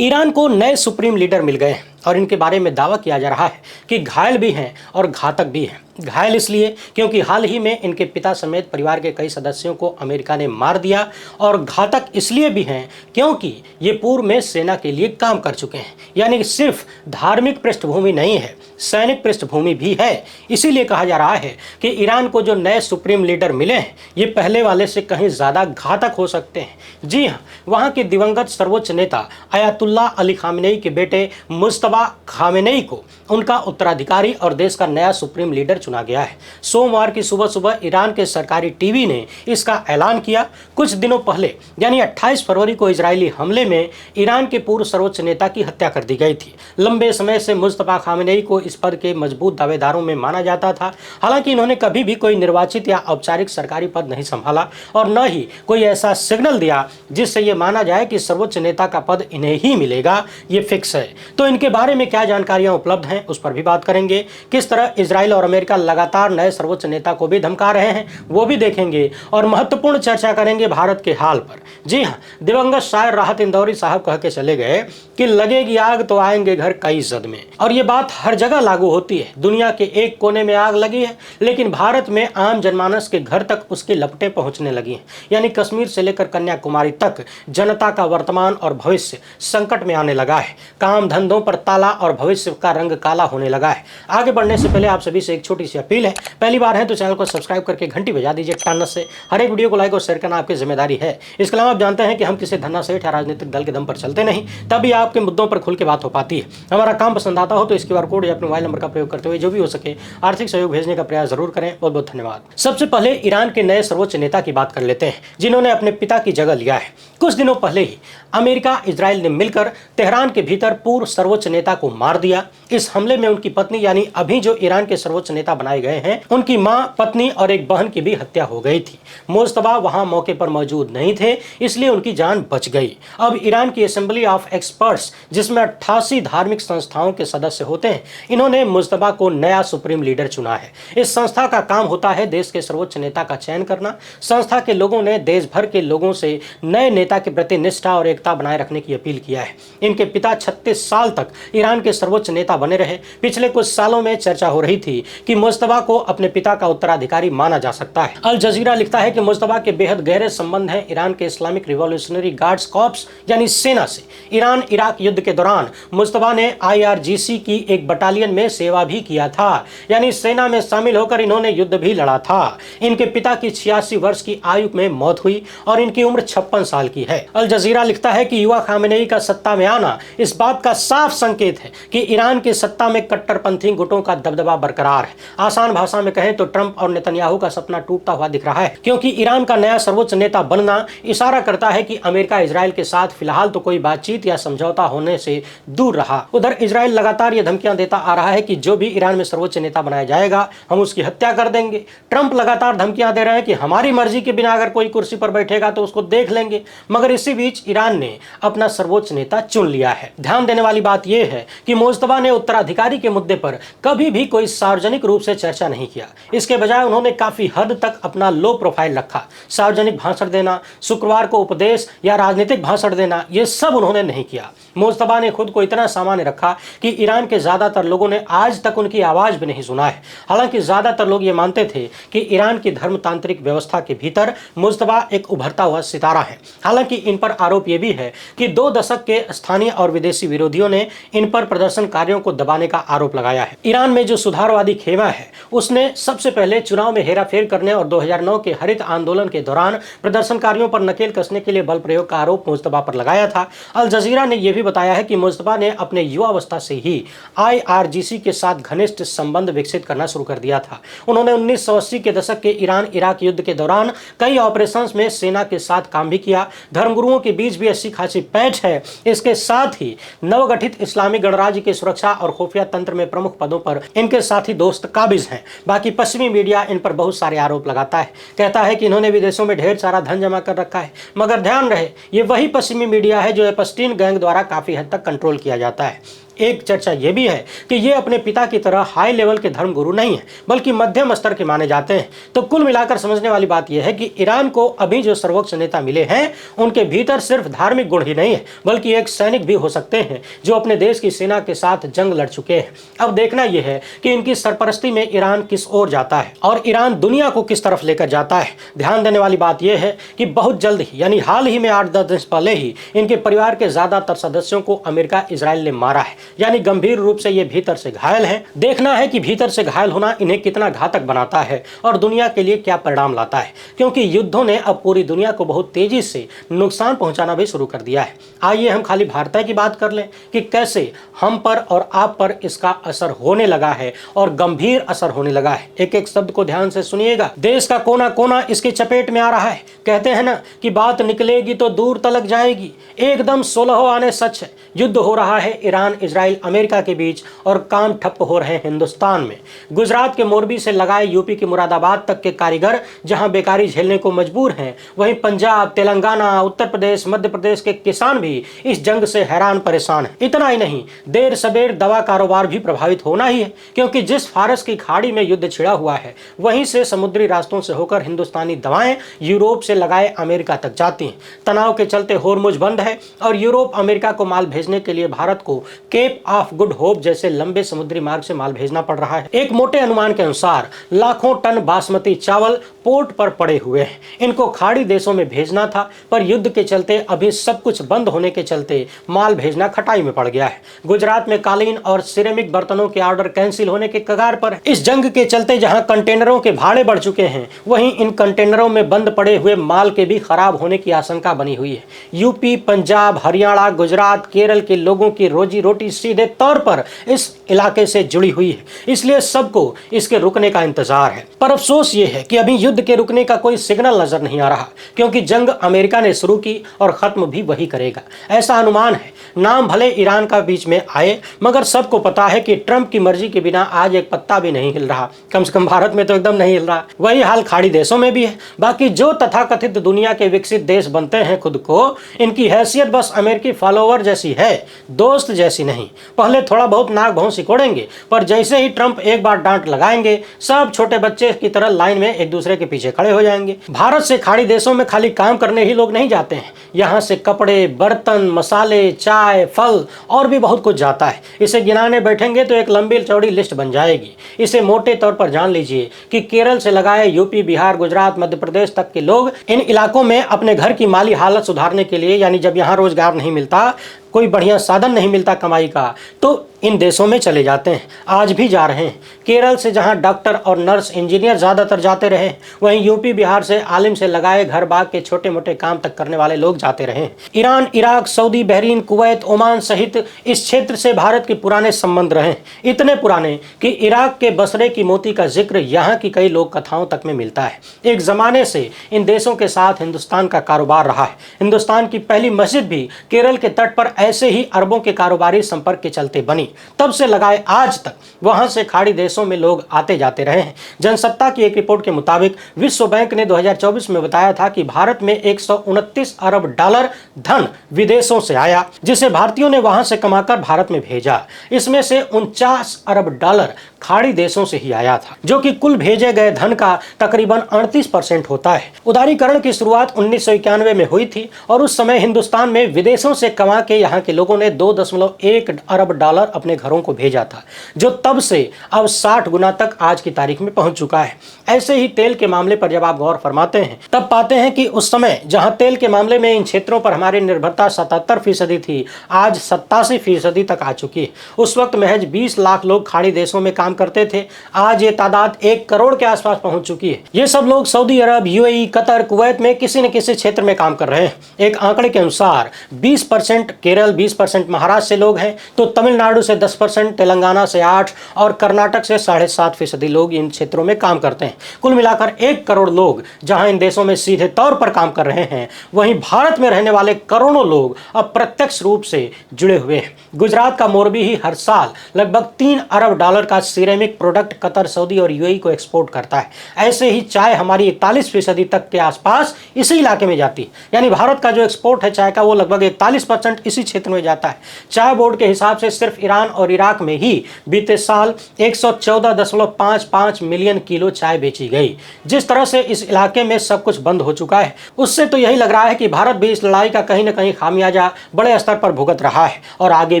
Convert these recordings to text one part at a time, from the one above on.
Iran को नए supreme leader मिल गए हैं और इनके बारे में दावा किया जा रहा है कि घायल भी हैं और घातक भी हैं। घायल इसलिए क्योंकि हाल ही में इनके पिता समेत परिवार के कई सदस्यों को अमेरिका ने मार दिया, और घातक इसलिए भी हैं क्योंकि ये पूर्व में सेना के लिए काम कर चुके हैं। यानी सिर्फ धार्मिक पृष्ठभूमि नहीं है, सैनिक पृष्ठभूमि भी है। इसीलिए कहा जा रहा है कि ईरान को जो नए सुप्रीम लीडर मिले हैं ये पहले वाले से कहीं ज़्यादा घातक हो सकते हैं। जी हाँ, वहाँ के दिवंगत सर्वोच्च नेता अयातुल्लाह अली खामेनेई के बेटे मुज्तबा खामेनेई को उनका उत्तराधिकारी और देश का नया सुप्रीम लीडर चुना गया है। सोमवार की सुबह सुबह ईरान के सरकारी टीवी ने इसका ऐलान किया। कुछ दिनों पहले यानी 28 फरवरी को इजरायली हमले में ईरान के पूर्व सर्वोच्च नेता की हत्या कर दी गई थी। लंबे समय से मुज्तबा खामेनेई को इस पद के मजबूत दावेदारों में माना जाता था। हालांकि इन्होंने कभी भी कोई निर्वाचित या औपचारिक सरकारी पद नहीं संभाला और न ही कोई ऐसा सिग्नल दिया जिससे ये माना जाए कि सर्वोच्च नेता का पद इन्हें ही मिलेगा, ये फिक्स है। तो इनके बारे में क्या जानकारियां उपलब्ध हैं उस पर भी बात करेंगे। किस तरह इजराइल और अमेरिका लगातार नए सर्वोच्च नेता को भी धमका रहे हैं वो भी देखेंगे, और महत्वपूर्ण चर्चा करेंगे भारत के हाल पर। जी हाँ, दिवंगत शायर राहत इंदौरी साहब कह के चले गए कि लगेगी आग तो आएंगे घर कई जद में, और ये बात हर जगह लागू होती है। दुनिया के एक कोने में आग लगी है लेकिन भारत में आम जनमानस के घर तक उसकी लपटें पहुंचने लगी हैं। यानी कश्मीर से लेकर कन्याकुमारी तक जनता का वर्तमान और भविष्य संकट में आने लगा है। काम धंधों पर ताला और भविष्य का रंग काला होने लगा है। आगे बढ़ने से पहले आप सभी से एक छोटी सी अपील है। पहली बार है तो चैनल को सब्सक्राइब करके घंटी बजा दीजिए टानस से। हर एक वीडियो को लाइक और शेयर करना आपकी जिम्मेदारी है। इसके अलावा आप जानते हैं कि हम किसी धन्ना सेठ या राजनीतिक दल के दम पर चलते नहीं, तभी आपके मुद्दों पर खुल के बात हो पाती है। हमारा काम पसंद आता हो तो इस QR कोड या अपने मोबाइल नंबर का प्रयोग करते हुए जो भी हो सके आर्थिक सहयोग भेजने का प्रयास जरूर करें। बहुत बहुत धन्यवाद। सबसे पहले ईरान के नए सर्वोच्च नेता की बात कर लेते हैं जिन्होंने अपने पिता की जगह लिया है। कुछ दिनों पहले ही अमेरिका इजराइल ने मिलकर तेहरान के भीतर पूर्व सर्वोच्च नेता को मार दिया। इस हमले में उनकी पत्नी यानी अभी जो ईरान के सर्वोच्च नेता बनाए गए हैं उनकी मां, पत्नी और एक बहन की भी हत्या हो गई थी। मुज्तबा वहां मौके पर मौजूद नहीं थे इसलिए उनकी जान बच गई। अब ईरान की असेंबली ऑफ एक्सपर्ट्स जिसमें 88 धार्मिक संस्थाओं के सदस्य होते हैं, इन्होंने मुज्तबा को नया सुप्रीम लीडर चुना है। इस संस्था का काम होता है देश के सर्वोच्च नेता का चयन करना। संस्था के लोगों ने देश भर के लोगों से नए नेता के प्रति निष्ठा और एकता बनाए रखने की अपील किया है। इनके पिता 36 साल तक ईरान के सर्वोच्च नेता बने रहे। पिछले कुछ सालों में चर्चा हो रही थी कि मुज्तबा को अपने पिता का उत्तराधिकारी माना जा सकता है। अल जजीरा लिखता है कि मुज्तबा के बेहद गहरे संबंध हैं ईरान के इस्लामिक रिवॉल्यूशनरी गार्ड्स कॉर्प्स यानी सेना से। ईरान इराक युद्ध के दौरान मुज्तबा ने IRGC की एक बटालियन में सेवा भी किया था, यानी सेना में शामिल होकर इन्होंने युद्ध भी लड़ा था। इनके पिता की 86 वर्ष की आयु में मौत हुई और इनकी उम्र 56 साल की है। अल जजीरा लिखता है कि युवा खामेनेई का सत्ता में आना इस बात का साफ संकेत है कि ईरान की सत्ता में कट्टरपंथी गुटों का दबदबा बरकरार है। आसान भाषा में कहें तो ट्रंप और नेतन्याहू का सपना टूटता हुआ दिख रहा है, क्योंकि ईरान का नया सर्वोच्च नेता बनना इशारा करता है कि अमेरिका इजराइल के साथ फिलहाल तो कोई बातचीत या समझौता होने से दूर रहा। उधर इजराइल लगातार ये धमकियां देता आ रहा है कि जो भी ईरान में सर्वोच्च नेता बनाया जाएगा हम उसकी हत्या कर देंगे। ट्रंप लगातार धमकियां दे रहे हैं कि हमारी मर्जी के बिना अगर कोई कुर्सी पर बैठेगा तो उसको देख लेंगे। मगर इसी बीच ईरान ने अपना सर्वोच्च नेता चुन लिया है। ध्यान देने वाली बात यह है कि मुज्तबा ने उत्तराधिकारी के मुद्दे पर कभी भी कोई सार्वजनिक रूप से चर्चा नहीं किया। इसके बजाय उन्होंने काफी हद तक अपना लो प्रोफाइल रखा। सार्वजनिक भाषण देना, शुक्रवार को उपदेश या राजनीतिक भाषण देना, ये सब उन्होंने नहीं किया। मुज्तबा ने खुद को इतना सामान्य रखा कि ईरान के ज्यादातर लोगों ने आज तक उनकी आवाज भी नहीं सुना है। हालांकि ज्यादातर लोग ये मानते थे कि ईरान की धर्मतांत्रिक व्यवस्था के भीतर मुज्तबा एक उभरता हुआ सितारा है। हालांकि इन पर आरोप यह भी है कि 2 दशक के स्थानीय और विदेशी विरोधियों ने इन पर प्रदर्शनकारियों को दबाने का आरोप लगाया है। ईरान में जो सुधारवादी खेमा है उसने सबसे पहले चुनाव में हेराफेर करने और 2009 के हरित आंदोलन के दौरान प्रदर्शनकारियों पर नकेल कसने के लिए बल प्रयोग का आरोप मुज्तबा पर लगाया था। अल जजीरा ने यह भी बताया है कि मुज्तबा ने अपने युवावस्था से ही IRGC के साथ घनिष्ठ संबंध विकसित करना शुरू कर दिया था। उन्होंने 1980 के दशक के ईरान इराक युद्ध के दौरान कई ऑपरेशंस में सेना के साथ काम भी किया। धर्मगुरुओं के बीच भी अच्छी खासी पैठ है। इसके साथ ही नवगठित इस्लामी गणराज्य की सुरक्षा और खुफिया तंत्र में प्रमुख पदों पर इनके साथी दोस्त काबिज हैं। बाकी पश्चिमी मीडिया इन पर बहुत सारे आरोप लगाता है, कहता है कि इन्होंने विदेशों में ढेर सारा धन जमा कर रखा है। मगर ध्यान रहे, ये वही पश्चिमी मीडिया है जो एपस्टीन गैंग द्वारा काफी हद तक कंट्रोल किया जाता है। एक चर्चा ये भी है कि ये अपने पिता की तरह हाई लेवल के धर्मगुरु नहीं है, बल्कि मध्यम स्तर के माने जाते हैं। तो कुल मिलाकर समझने वाली बात यह है कि ईरान को अभी जो सर्वोच्च नेता मिले हैं, उनके भीतर सिर्फ धार्मिक गुण ही नहीं है, बल्कि एक सैनिक भी हो सकते हैं जो अपने देश की सेना के साथ जंग लड़ चुके हैं। अब देखना यह है कि इनकी सरपरस्ती में ईरान किस ओर जाता है और ईरान दुनिया को किस तरफ लेकर जाता है। ध्यान देने वाली बात यह है कि बहुत जल्द ही, यानी हाल ही में 8-10 दिन पहले ही, इनके परिवार के ज्यादातर सदस्यों को अमेरिका इजराइल ने मारा है, यानी गंभीर रूप से ये भीतर से घायल है। देखना है कि भीतर से घायल होना इन्हें कितना घातक बनाता है और दुनिया के लिए क्या परिणाम लाता है, क्योंकि युद्धों ने अब पूरी दुनिया को बहुत तेजी से नुकसान पहुंचाना भी शुरू कर दिया है। आइए हम खाली भारत की बात कर लें कि कैसे हम पर और आप पर इसका असर होने लगा है और गंभीर असर होने लगा है। एक एक शब्द को ध्यान से सुनिएगा। देश का कोना कोना इसकी चपेट में आ रहा है। कहते हैं ना कि बात निकलेगी तो दूर तलक जाएगी। एकदम 16 आने सच है। युद्ध हो रहा है ईरान, इजराइल, अमेरिका के बीच और काम ठप्प हो रहे हैं हिंदुस्तान में। गुजरात के मोरबी से लगाए यूपी के मुरादाबाद तक के कारीगर जहां बेकारी झेलने को मजबूर हैं, वहीं पंजाब, तेलंगाना, उत्तर प्रदेश, मध्य प्रदेश के किसान भी इस जंग से हैरान परेशान हैं। इतना ही नहीं, देर सबेर दवा कारोबार भी प्रभावित होना ही है, क्योंकि जिस फारस की खाड़ी में युद्ध छिड़ा हुआ है, वहीं से समुद्री रास्तों से होकर हिंदुस्तानी दवाएं यूरोप से लगाए अमेरिका तक जाती हैं। तनाव के चलते होर्मुज बंद है और यूरोप अमेरिका को माल भेजने के लिए भारत को केप ऑफ गुड होप जैसे लंबे समुद्री मार्ग से माल भेजना पड़ रहा है। एक मोटे अनुमान के अनुसार लाखों टन बासमती चावल पोर्ट पर पड़े हुए हैं। इनको खाड़ी देशों में भेजना था, पर युद्ध के चलते अभी सब कुछ बंद होने के चलते माल भेजना खटाई में पड़ गया है। गुजरात में कालीन और सिरेमिक बर्तनों के ऑर्डर कैंसिल होने के कगार पर है। इस जंग के चलते जहां कंटेनरों के भाड़े बढ़ चुके हैं, वहीं इन कंटेनरों में बंद पड़े हुए माल के भी खराब होने की आशंका बनी हुई है। यूपी, पंजाब, हरियाणा, गुजरात, केरल के लोगों की रोजी रोटी सीधे तौर पर इस इलाके से जुड़ी हुई है, इसलिए सबको इसके रुकने का इंतजार है। पर अफसोस ये है कि अभी युद्ध के रुकने का कोई सिग्नल नजर नहीं आ रहा, क्योंकि जंग अमेरिका ने शुरू की और खत्म भी वही करेगा, ऐसा अनुमान है। नाम भले ईरान का बीच में आए, मगर सबको पता है कि ट्रंप की मर्जी के बिना आज एक पत्ता भी नहीं हिल रहा। कम से कम भारत में तो एकदम नहीं हिल रहा। वही हाल खाड़ी देशों में भी है। बाकी जो तथाकथित दुनिया के विकसित देश बनते हैं खुद को, इनकी हैसियत बस अमेरिकी फॉलोवर जैसी है, दोस्त जैसी नहीं। पहले थोड़ा बहुत नाक भौं सिकोड़ेंगे, पर जैसे ही ट्रंप एक बार डांट लगाएंगे, सब छोटे बच्चे की तरह लाइन में एक दूसरे के पीछे खड़े हो जाएंगे। भारत से खाड़ी देशों में खाली काम करने ही लोग नहीं जाते हैं, यहाँ से कपड़े, बर्तन, मसाले, चाय, फल और भी बहुत कुछ जाता है। इसे गिनाने बैठेंगे तो एक लंबी चौड़ी लिस्ट बन जाएगी। इसे मोटे तौर पर जान लीजिए कि केरल से लगाए यूपी, बिहार, गुजरात, मध्य प्रदेश तक के लोग इन इलाकों में अपने घर की माली हालत सुधारने के लिए, यानी जब यहाँ रोजगार नहीं मिलता, कोई बढ़िया साधन नहीं मिलता कमाई का, तो इन देशों में चले जाते हैं। आज भी जा रहे हैं। केरल से जहां डॉक्टर और नर्स, इंजीनियर ज़्यादातर जाते रहे, वहीं यूपी, बिहार से आलिम से लगाए घर बाग के छोटे मोटे काम तक करने वाले लोग जाते रहे। Iran, Iraq, Saudi, Bahrain, Kuwait, Oman सहित इस क्षेत्र से भारत के पुराने संबंध रहे, इतने पुराने कि इराक के बसरे की मोती का जिक्र यहाँ की कई लोक कथाओं तक में मिलता है। एक ज़माने से इन देशों के साथ हिंदुस्तान का कारोबार रहा है। हिंदुस्तान की पहली मस्जिद भी केरल के तट पर ऐसे ही अरबों के कारोबारी संपर्क के चलते बनी। तब से लगाए आज तक वहां से खाड़ी देशों में लोग आते जाते रहे हैं। जनसत्ता की एक रिपोर्ट के मुताबिक विश्व बैंक ने 2024 में बताया था कि भारत में 129 अरब डॉलर धन विदेशों से आया, जिसे भारतीयों ने वहां से कमाकर भारत में भेजा। इसमें से 49 अरब डॉलर खाड़ी देशों से ही आया था, जो कि कुल भेजे गए धन का तकरीबन 38% होता है। उदारीकरण की शुरुआत 1991 में हुई थी और उस समय हिंदुस्तान में विदेशों से कमा के यहाँ के लोगों ने 2.1 अरब डॉलर अपने घरों को भेजा था, जो तब से अब 60 गुना तक आज की तारीख में पहुंच चुका है। ऐसे ही तेल के मामले पर जब आप गौर फरमाते हैं, तब पाते हैं कि उस समय जहां तेल के मामले में इन क्षेत्रों पर हमारी निर्भरता 77% थी, आज 87% तक आ चुकी है। उस वक्त महज 20 लाख लोग खाड़ी देशों में काम करते थे, आज ये तादाद 1 करोड़ के आसपास पहुंच चुकी है। ये सब लोग सऊदी अरब, यूएई, कतर, कुवैत में किसी न किसी क्षेत्र में काम कर रहे हैं। एक आंकड़े के अनुसार 20% केरल, 20% महाराष्ट्र से लोग हैं, तो तमिलनाडु से 10%, तेलंगाना से 8% और कर्नाटक से 7.5% लोग इन क्षेत्रों में काम करते हैं। कुल मिलाकर 1 करोड़ लोग जहां इन देशों में सीधे तौर पर काम कर रहे हैं, वहीं भारत में रहने वाले करोड़ों लोग अप्रत्यक्ष रूप से जुड़े हुए हैं। गुजरात का मोरबी ही हर साल लगभग 3 अरब डॉलर का सिरेमिक प्रोडक्ट कतर, सऊदी और यूएई को एक्सपोर्ट करता है। ऐसे ही चाय हमारी 41% तक के आसपास इसी इलाके में जाती है, यानी भारत का जो एक्सपोर्ट है चाय का, वो लगभग 41% इसी क्षेत्र में जाता है। चाय बोर्ड के हिसाब से सिर्फ ईरान और इराक में ही बीते साल 114.55 मिलियन किलो चाय बेची गई। जिस तरह से इस इलाके में सब कुछ बंद हो चुका है, उससे तो यही लग रहा है कि भारत भी इस लड़ाई का कहीं न कहीं खामियाजा बड़े स्तर पर भुगत रहा है और आगे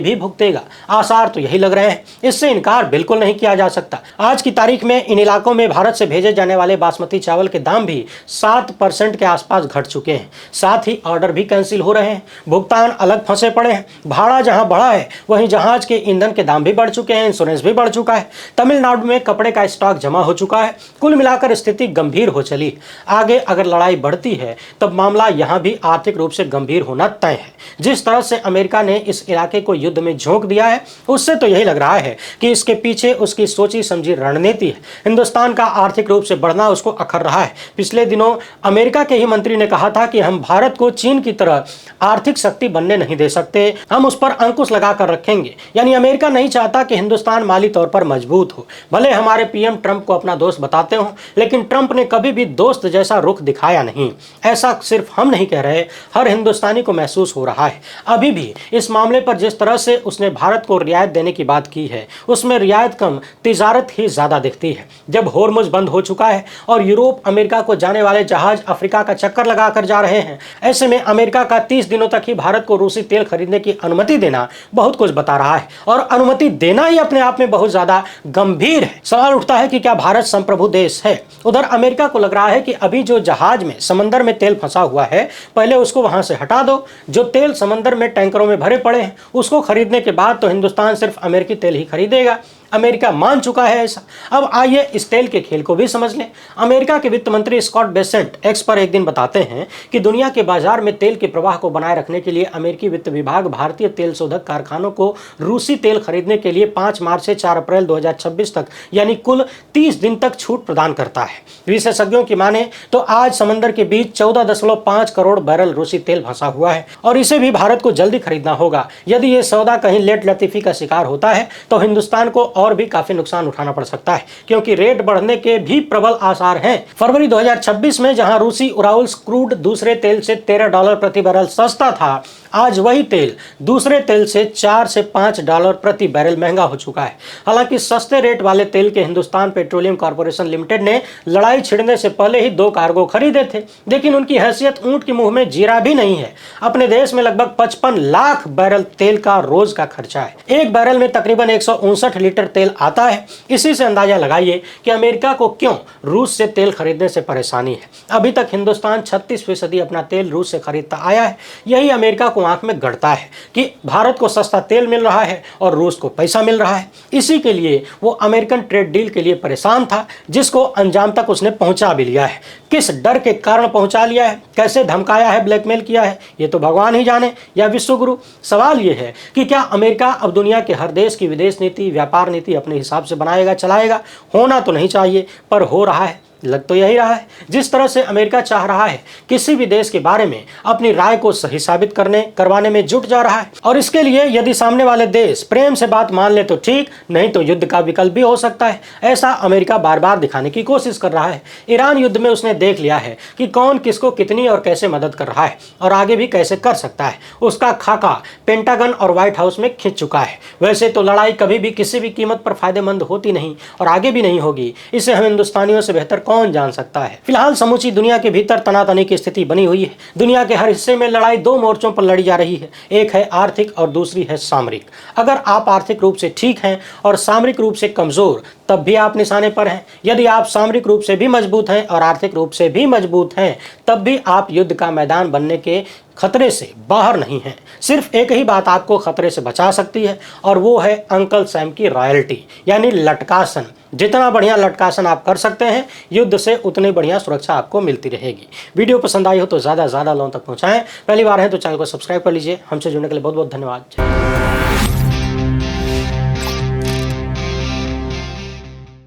भी भुगतेगा। आसार तो यही लग रहे हैं, इससे इनकार बिल्कुल नहीं किया जा सकता। आज की तारीख में इन इलाकों में भारत से भेजे जाने वाले बासमती चावल के दाम भी 7% के आसपास घट चुके हैं। साथ ही ऑर्डर भी कैंसिल हो रहे हैं, भुगतान अलग फंसे पड़े हैं। भाड़ा जहां बढ़ा है वहीं जहाज के ईंधन के दाम भी बढ़ चुके हैं, इंश्योरेंस भी बढ़ चुका है। तमिलनाडु में कपड़े का स्टॉक जमा हो चुका है। कुल मिलाकर स्थिति गंभीर हो चली। आगे अगर लड़ाई बढ़ती है तब मामला यहां भी आर्थिक रूप से गंभीर होना तय है। जिस तरह से अमेरिका ने इस इलाके को युद्ध में झोंक दिया है, उससे तो यही लग रहा है कि इसके पीछे उसकी सोची समझी रणनीति है। हिंदुस्तान का आर्थिक रूप से बढ़ना उसको अखर रहा है। पिछले दिनों अमेरिका के ही मंत्री ने कहा था कि हम भारत को चीन की तरह आर्थिक शक्ति बनने नहीं दे सकते, हम उस पर अंकुश लगाकर रखेंगे। यानी अमेरिका नहीं चाहता कि हिंदुस्तान माली तौर पर मजबूत हो। भले हमारे पीएम ट्रंप को अपना दोस्त बताते हो, लेकिन ट्रंप ने कभी भी दोस्त जैसा रुख दिखाया नहीं। ऐसा सिर्फ हम नहीं कह रहे, हर हिंदुस्तानी को महसूस हो रहा है। अभी भी इस मामले पर जिस तरह से उसने भारत को रियायत देने की बात की है, उसमें रियायत कम तिजारत ही ज्यादा दिखती है। जब होर्मुज बंद हो चुका है और यूरोप अमेरिका को जाने वाले जहाज अफ्रीका का चक्कर लगाकर जा रहे हैं, ऐसे में अमेरिका का 30 दिनों तक ही भारत को रूसी तेल खरीदने की अनुमति देना बहुत कुछ बता रहा है। और अनुमति देना ही अपने आप में बहुत ज्यादा गंभीर है। सवाल उठता है कि क्या भारत संप्रभु देश है? उधर अमेरिका को लग रहा है कि अभी जो जहाज में समंदर में तेल फंसा हुआ है, पहले उसको वहां से हटा दो। जो तेल समंदर में टैंकरों में भरे पड़े हैं, उसको खरीदने के बाद तो हिंदुस्तान सिर्फ अमेरिकी तेल ही खरीदेगा। अमेरिका मान चुका है ऐसा। अब आइए इस तेल के खेल को भी समझ लें। अमेरिका के वित्त मंत्री स्कॉट बेसेंट एक्स पर एक दिन बताते हैं कि दुनिया के बाजार में तेल के प्रवाह को बनाए रखने के लिए अमेरिकी वित्त विभाग भारतीय तेल शोधक कारखानों को रूसी तेल खरीदने के लिए 5 मार्च से 4 अप्रैल 2026 तक यानी कुल 30 दिन तक छूट प्रदान करता है। विशेषज्ञों की माने तो आज समंदर के बीच 14.5 करोड़ बैरल रूसी तेल फंसा हुआ है और इसे भी भारत को जल्दी खरीदना होगा। यदि ये सौदा कहीं लेट लतीफी का शिकार होता है तो हिंदुस्तान को और भी काफी नुकसान उठाना पड़ सकता है, क्योंकि रेट बढ़ने के भी प्रबल आसार हैं। फरवरी 2026 में जहां रूसी उराउल्स क्रूड दूसरे तेल से $13 प्रति बैरल सस्ता था, आज वही तेल दूसरे तेल से $4 से $5 प्रति बैरल महंगा हो चुका है। हालांकि सस्ते रेट वाले तेल के हिंदुस्तान पेट्रोलियम कॉर्पोरेशन लिमिटेड ने लड़ाई छिड़ने से पहले ही 2 कार्गो खरीदे थे, लेकिन उनकी हैसियत ऊंट के मुंह में जीरा भी नहीं है। अपने देश में लगभग 55 लाख बैरल तेल का रोज का खर्चा है। एक बैरल में तकरीबन 159 लीटर तेल आता है। इसी से अंदाजा लगाइए कि अमेरिका को क्यों रूस से तेल खरीदने से परेशानी है। अभी तक हिंदुस्तान 36% अपना तेल रूस से खरीदता आया है। यही अमेरिका को आंख में गड़ता है कि भारत को सस्ता तेल मिल रहा है और रूस को पैसा मिल रहा है। इसी के लिए वो अमेरिकन ट्रेड डील के लिए परेशान था, जिसको अंजाम तक उसने पहुंचा भी लिया है। किस डर के कारण पहुंचा लिया है, कैसे धमकाया है, ब्लैकमेल किया है, ये तो भगवान ही जाने या विश्वगुरु। सवाल ये है कि क्या अमेरिका अब दुनिया के हर देश की विदेश नीति, व्यापार नीति अपने हिसाब से बनाएगा, चलाएगा? होना तो नहीं चाहिए, पर हो रहा है। लग तो यही रहा है। जिस तरह से अमेरिका चाह रहा है किसी भी देश के बारे में अपनी राय को सही साबित करवाने में जुट जा रहा है, और इसके लिए यदि सामने वाले देश प्रेम से बात मान ले तो ठीक, नहीं तो युद्ध का विकल्प भी हो सकता है। ऐसा अमेरिका बार बार दिखाने की कोशिश कर रहा है। ईरान युद्ध में उसने देख लिया है कि कौन किसको कितनी और कैसे मदद कर रहा है और आगे भी कैसे कर सकता है। उसका खाका पेंटागन और व्हाइट हाउस में खिंच चुका है। वैसे तो लड़ाई कभी भी किसी भी कीमत पर फायदेमंद होती नहीं और आगे भी नहीं होगी। इसे हम हिंदुस्तानियों से बेहतर कौन जान सकता है। फिलहाल समूची दुनिया के भीतर तनातनी की स्थिति बनी हुई है। दुनिया के हर हिस्से में लड़ाई 2 मोर्चों पर लड़ी जा रही है। एक है आर्थिक और दूसरी है सामरिक। अगर आप आर्थिक रूप से ठीक हैं और सामरिक रूप से कमजोर, तब भी आप निशाने पर हैं। यदि आप सामरिक रूप से भी मजबूत हैं और आर्थिक रूप से भी मजबूत हैं, तब भी आप युद्ध का मैदान बनने के खतरे से बाहर नहीं हैं। सिर्फ एक ही बात आपको खतरे से बचा सकती है, और वो है अंकल सैम की रॉयल्टी, यानी लटकासन। जितना बढ़िया लटकासन आप कर सकते हैं, युद्ध से उतनी बढ़िया सुरक्षा आपको मिलती रहेगी। वीडियो पसंद आई हो तो ज़्यादा लोगों तक पहुंचाएं। पहली बार है तो चैनल को सब्सक्राइब कर लीजिए। हमसे जुड़ने के लिए बहुत बहुत धन्यवाद।